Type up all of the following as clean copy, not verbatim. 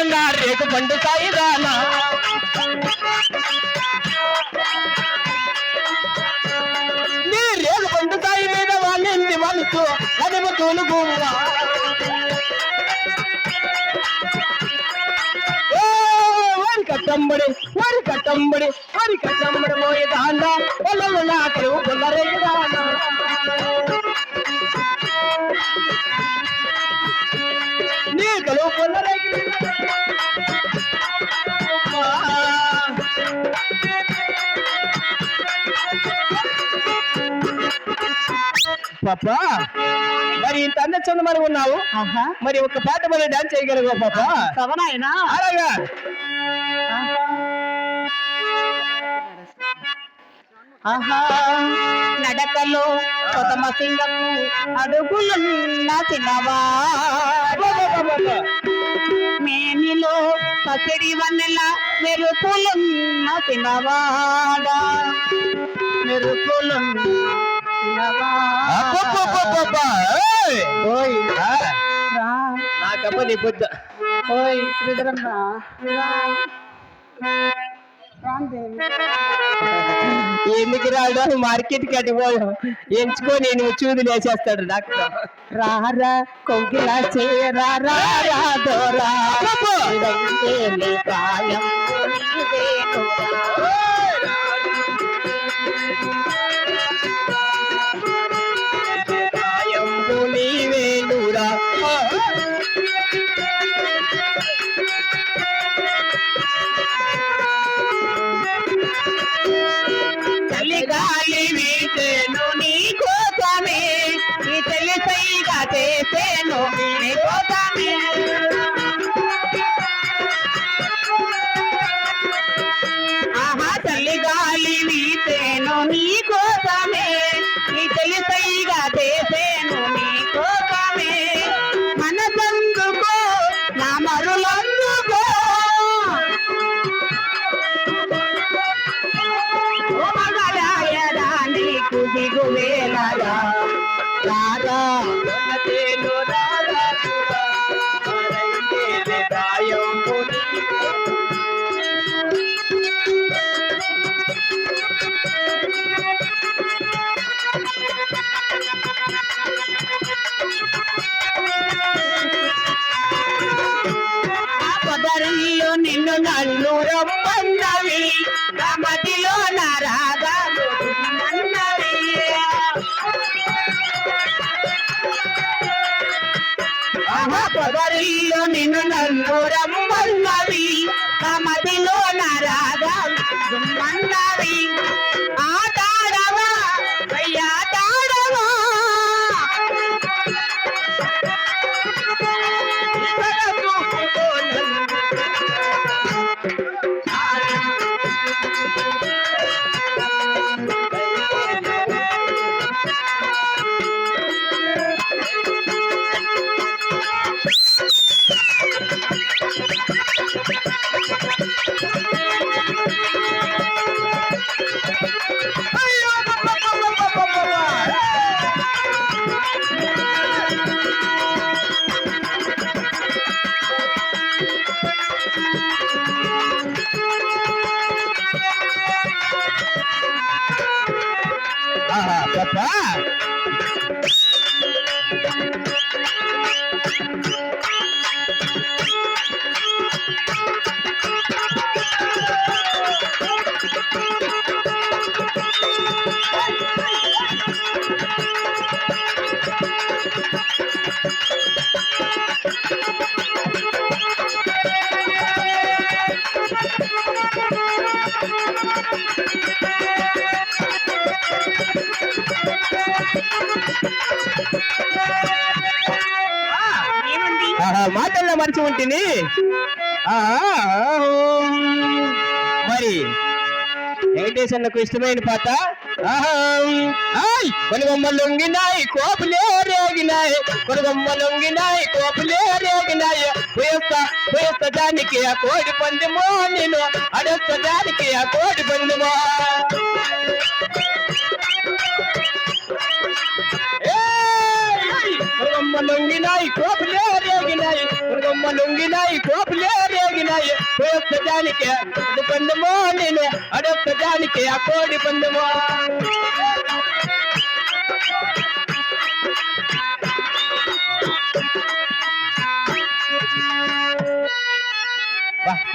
నిజంగా రేకు పండు సాయిదానా నీ రేకు పండు సాయి మీద వాళ్ళింది మనసు నడుము తూలుగుమ్మా వరి కట్టంబడి పోయేదాన్న పొలలు నాటు పొలరేదాన్న నీకలు పొలరేగి పాపా మరి ఇంత అన్న చంద మరి ఉన్నావు మరి ఒక పాట మరి డాన్స్ చేయగలవా పాపా సవనాయనా అలాగా నడకలో కొతమ సింగపు అడుగులున్న చిన్నవా మేనిలో పసిడి వన్నెల మెరుపులున్న చిన్నవాడా మెరుపులున్న నాకమ్మ నీ బుద్ధ ఓయ్ శ్రీధరన్న ఎందుకు రాడు మార్కెట్కి అటు పోయాం ఎంచుకొని నువ్వు చూదులు వేసేస్తాడు డాక్టర్ రారా కోకిలా చేరా దోరా ప్రాయం నీవేనురా చలిగాలి వీసేను నీ కోసమే నీ చెల్లి సైగా చేసేను నీ కోసమే ఆహా చలిగాలి వీసేను నీ కోసమే నీ చెల్లి సైగా చేసేను నీ కోసమే మనసందుకో నా మరులందుకో దిగువేలరా రారా పొదరిల్లు నిన్ను నన్ను రమ్మన్నవి మదిలో నారాగా పొదరిల్లు నిన్ను నన్ను రమ్మన్నవి మదిలో నారాగా మన్నవి ఆటాడవా అయ్యాటాడవా పాపా మాటల్లో మరిచి ఉంటుంది మరి వెంకటేశ్వరకు ఇష్టమైన పాట కొనుగొమ్మలొంగినాయి కోపులే రేగినాయి కొనుగొమ్మలొంగినాయి కోపులే రేగినాయి పోయేస్త దానికి ఆ కోడి పందెమో నేను అడస్త దానికి ఆ కోడి పందెమో కొనుగొమ్మలొంగినాయి కోపులే రేగినాయి కొనుగొమ్మలొంగినాయి కోపులే కోకిలే రేగినాయి కోడి దానికి కోడి పందెమో నేను అడొక్క దానికి ఆ కోడి పందెమో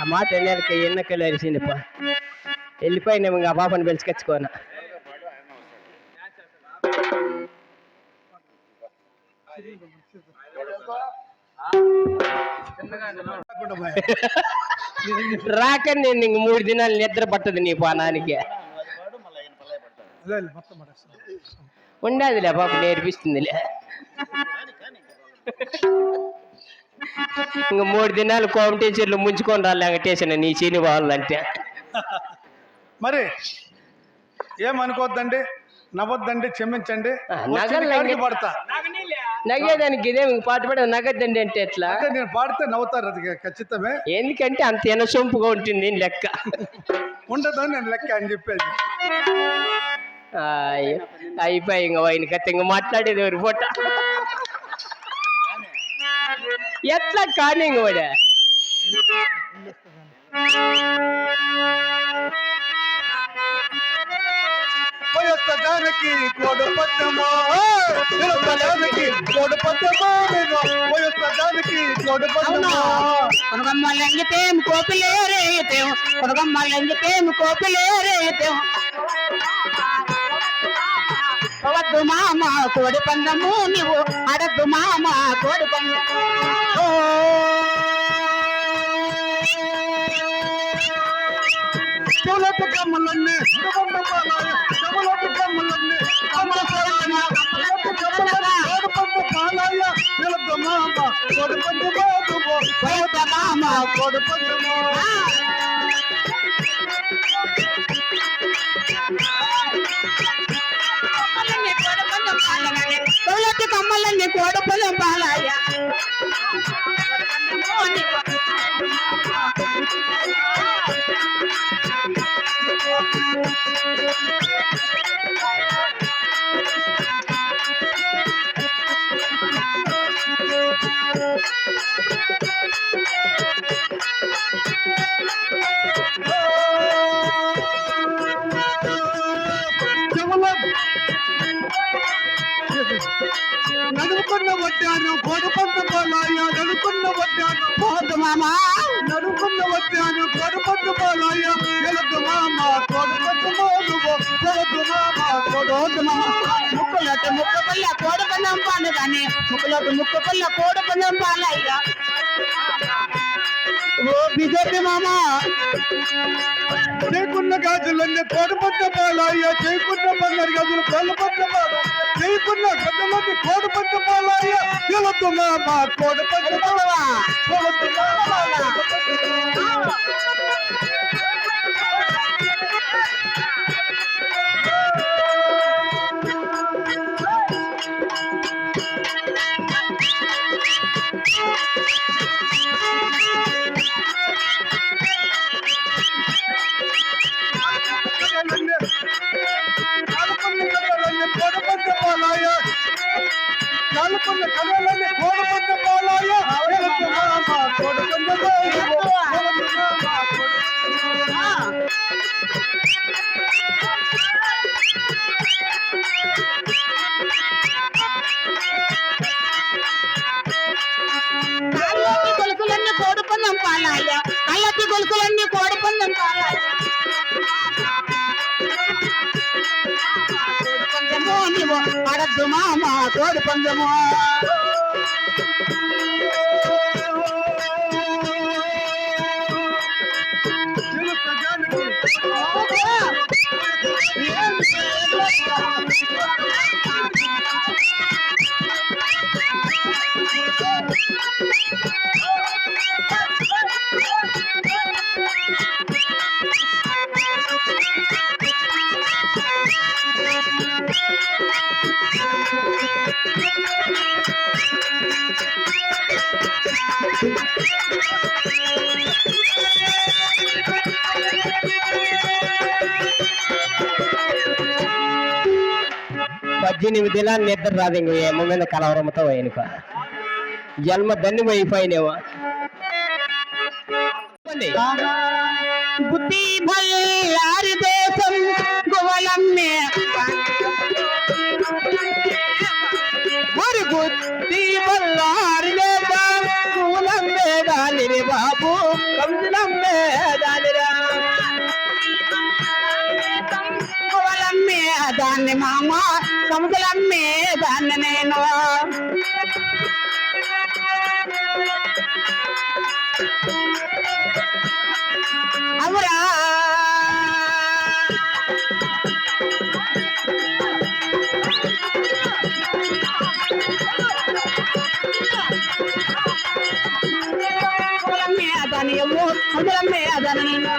ఆ మాట వెళ్ళాక ఎన్నకలు అరిసిందిప్ప వెళ్ళిపోయినా ఇంకా ఆ పాపని పిలుచుకొచ్చుకోనా రాక నేను ఇంక 3 దినాలు నిద్ర పట్టదు నీ పానానికి ఉండదులే పాప నేర్పిస్తుందిలే ఇంక 3 దినాలు కోపం టీచర్లు ముంచుకొని రాలి వెంకటేశ్వర నీ చీని వాళ్ళంటే మరి ఏమనుకోవద్దండి, నవ్వొద్దండి, క్షమించండి. పడతా నగేదానికి ఇదే పాట పడ నగద్దండి అంటే ఎట్లా అంటే నేను పాడితే నవ్వుతారు, అది ఖచ్చితమే. ఎందుకంటే అంత ఎనసొంపుగా ఉంటుంది లెక్క ఉండదని నేను లెక్క అని చెప్పేది. అయిపోయి ఇంక ఆయన కథ ఇంక మాట్లాడేది ఎవరు పూట ఎట్లా కానీ ఇంక వాడే దానికి కోడు పద్దమో దానికి కోడు పద్దమో దానికి కోడు పద్దమో కొనగమ్మలంగితేం కోపిలేరేతేం కొనగమ్మలంగితేం కోపిలేరేతేం వద్దు మామ కోడి పందము నీవు అడద్దు మామ కోడి పందము చెవులకు కమ్మలన్నీ చెవులకు కమ్మలన్నీ కోడి పందమో కోడి పందమో కమ్మలన్నీ కోడి పొలం పాలయ్య నడుకున్న వడ్డాను కోడి పంట పాలాయ నడుకున్న వడ్డాను పోదు మామ నడుకున్న వడ్డాను కోడి పంట పాలాయ ఎలదు మామ కోడి పంట మోదువో కోడు మామ పోదు మామ ముక్కులోటి ముక్కు పల్ల కోడి పందం పాలు కానీ ముక్కులోటి ముక్కు పల్ల కోడి పందం పాలయ్యా ఓ బిజెపి మామ చేయకున్న గాజులన్నీ కోడి పంట పాలాయ చేయకున్న బంగారు గాజులు కోడి పంట పాల చేయకున్న గద్దలన్నీ కోడి పంట పాలాయ ఎలదు మామ కోడి పంట పాలవా కోడి కాలుకున్న కళలన్నీ కోడి పంట పాలాయ ఎలదు మామ కోడి పంట గొలుకులన్నీ కోడి పందం పాలయ్య కళ్ళకి గొలుకులన్నీ కోడి పందం పాలయ్య పందము నీవు అడద్దు మామ కోడి పందము పద్దెనిమిదిలా నిద్ర రాదు ఇంక ఏమో మీద కలవరంతో ఆయనకు జన్మ దండి అయిపోయినేమో చెప్పండి. బుద్ధి బల్లారి దేశం గువలమ్మే మరి బుద్ధి బల్లారి లేదా పూలమ్మే దానిని బాబు కందులమ్మే దానిరా. గువలమ్మే దాన్ని మామ సముద్రమ్మే దాన్ని నేను అవురా గువలమ్మే దాన్ని ఎవ్వు సముద్రమ్మే దాన్ని నేను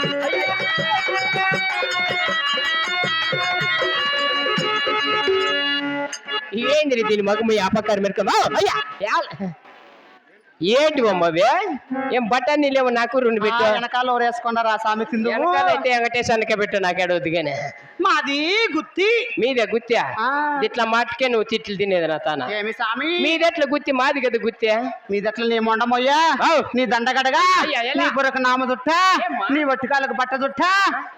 ఏంది దీని మగము అపకారం మెరకమా అయ్యా ఏంటి బొమ్మవే ఏం బట్టన్ని లేవు నాకు రెండు పెట్టు. వెనకాల వేసుకున్నారా స్వామి కింద వెనకాలైతే వెంకటేశానికే పెట్టు నాకేడవద్దు గానే. మాది గుత్తి మీదే గుత్తా ఇట్లా మాటకే నువ్వు తిట్లు తినేది నా తాన. ఏమి స్వామి మీదెట్లా గుత్తి మాది కదా గుత్తే. మీ దట్లు నీ మొండమోయ్యా నీ దండగడగా అయ్యా, ఎలా? నీ బురకు నామ దుట్ట ఏమ్మా? నీ వట్టికాలకు బట్ట దుట్ట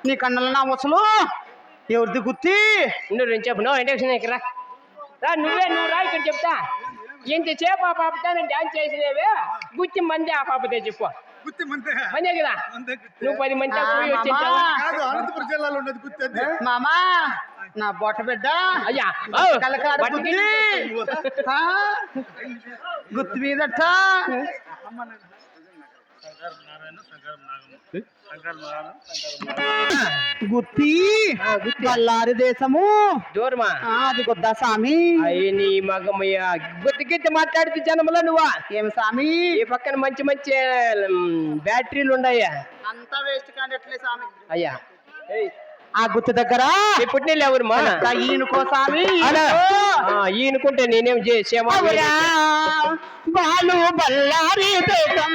నీ కన్నుల నా ముసలు ఎవరిది గుత్తి నువ్వు చెప్పు నువ్వు ఇండక్షన్ ఇక్కడ రా నువ్వు రా ఇక్కడ చెప్తా. ఎంతసేపు ఆ పాపతో డాన్స్ చేసినవే గుత్తి మంది ఆ పాపతే చెప్పు. గుత్తి మందే మందే కదా మందే గుత్తి. నువ్వు 10 మంది ఆ, పోయి వచ్చి మామా. కాదు అనంతపురం జిల్లాలో ఉన్నది గుత్తి అది. మామా నా బొట్ట బిడ్డ అయ్యా కలకాడు గుత్తి ఆ, గుత్తి మీదట గుత్తి బల్లారి దేశము దూరమా అది గొద్ద స్వామి అయ్యి నీ మగమయ్య గుత్తి గిత్తి మాట్లాడితే జనములో నువ్వా. ఏమి స్వామి ఈ పక్కన మంచి మంచి బ్యాటరీలు ఉన్నాయా అంతా వేస్ట్ కానీ ఎట్లే స్వామి అయ్యా. ఆ గుత్తి దగ్గర ఈ పుట్టినీళ్ళు ఎవరుమా ఈయనకో స్వామి ఈయనకుంటే నేనేం చేసేమా. అవురా, బాలు బల్లారి దేశం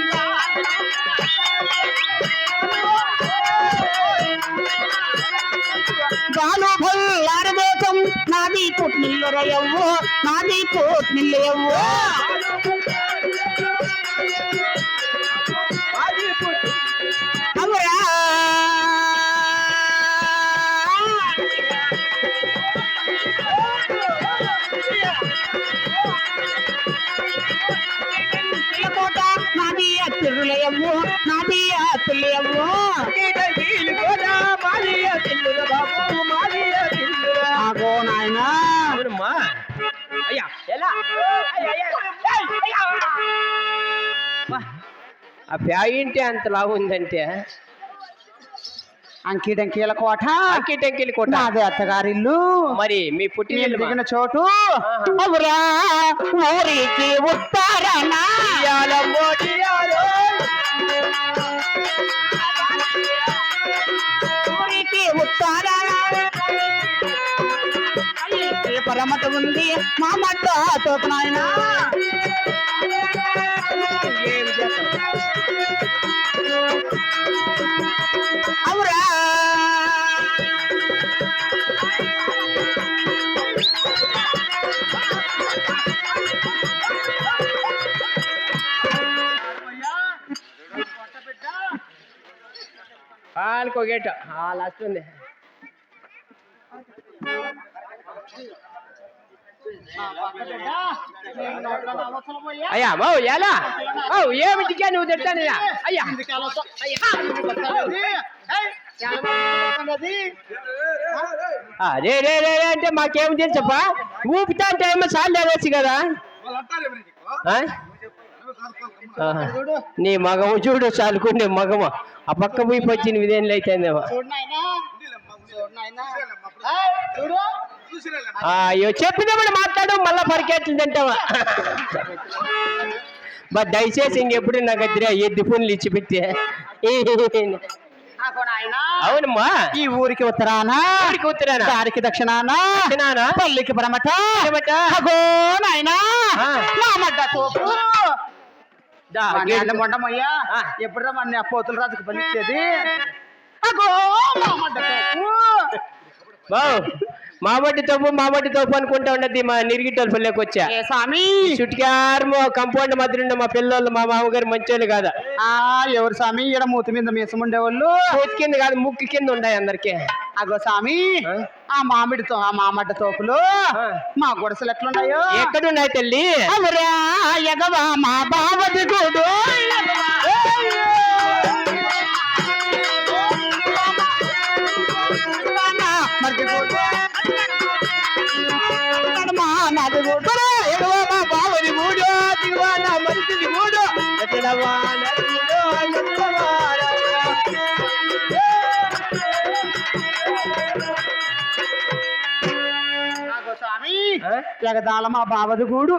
బాలు బల్లారి దేశం నాది పుట్టిల్లు రయ్యవ్వు నాది పుట్టిల్లు ఎవ్వు అవురా కోట నాది అత్తిరులయవ్వు నాది అత్తులయవ్వు ఆగో నాయనా అవునమ్మా అయ్యా ఎలా ఆ ప్యాంటే అంత లావు ఉందంటే అంకిడంకీల కోట అక్కి టెంకిలి కొట్ట. నాది అత్తగారిల్లు మరి మీ నేను పుట్టినీళ్ళు దిగిన చోటు అవురా ఊరికి ఉత్తరాన ఊరికి ఉత్తరాన పరమత ఉంది మా మట్ట తోపు నాయన ఏం చేస్తాం అవురా వాళ్ళకో గేట్ లాస్ట్ ఉంది. అయ్యా మౌ ఎలా ఏమిటికే నువ్వు తిట్టానయ్యా అయ్యా రే రే రే రే అంటే మాకేం తెలుసప్పా ఊపితా అంటే ఏమో సార్లు వేసి కదా. వాళ్ళు అంటారు ఎవరికి? ఆ? ఆహా. నీ మగము చూడు చాలుకుండే మగము ఆ పక్క పోయి 18 ఏళ్ళు అయితేందేమో. అయ్యో చెప్పినప్పుడు మాట్లాడు మళ్ళా పరికెట్లు తింటావా. బట్ దయచేసి ఇంకెప్పుడు నాకు అద్దరే ఎద్దు ఫోన్లు ఇచ్చి పెట్టి. అవునమ్మా ఈ ఊరికి ఉత్తరానా ఊరికి ఉత్తరానా దారికి దక్షిణాన దక్షిణానా పల్లికి పరమట ఏమట? అగో నాయనా ఆ. మా మడ్డ తోపు దా, మా గేట్ నాన్న మొండమయ్యా ఆ. ఎప్పుడురా మన పోతుల రాజుకు పనిచ్చేది అగో మా మడ్డ తోపు బావ్ మాబట్టి తోపు అనుకుంటా ఉండద్ది మా నిరిగిట్టోళ్ళ పల్లెకి వచ్చా ఏ స్వామి చుట్టుకారు కంపౌండ్ మధ్య ఉండే మా పిల్లలు మా మామగారు మంచోళ్ళు కాదా ఆ ఎవరు స్వామి ఈడ మూతి మీద మీసం ఉండేవాళ్ళు మూతి కింద కాదు ముక్కు కింద ఉన్నాయి అందరికి అగో స్వామి ఆ మామిడి తోపులు మా గుడిసెలు ఎట్లున్నాయో ఎక్కడున్నాయి తల్లి అవరా ఎగవా మా బావది గూడు ఎడవా మా బావని మూడు దిగువా నా మనిషిని మూడు ఎక్కడవా స్వామి ఎగదాల మా బావది గూడు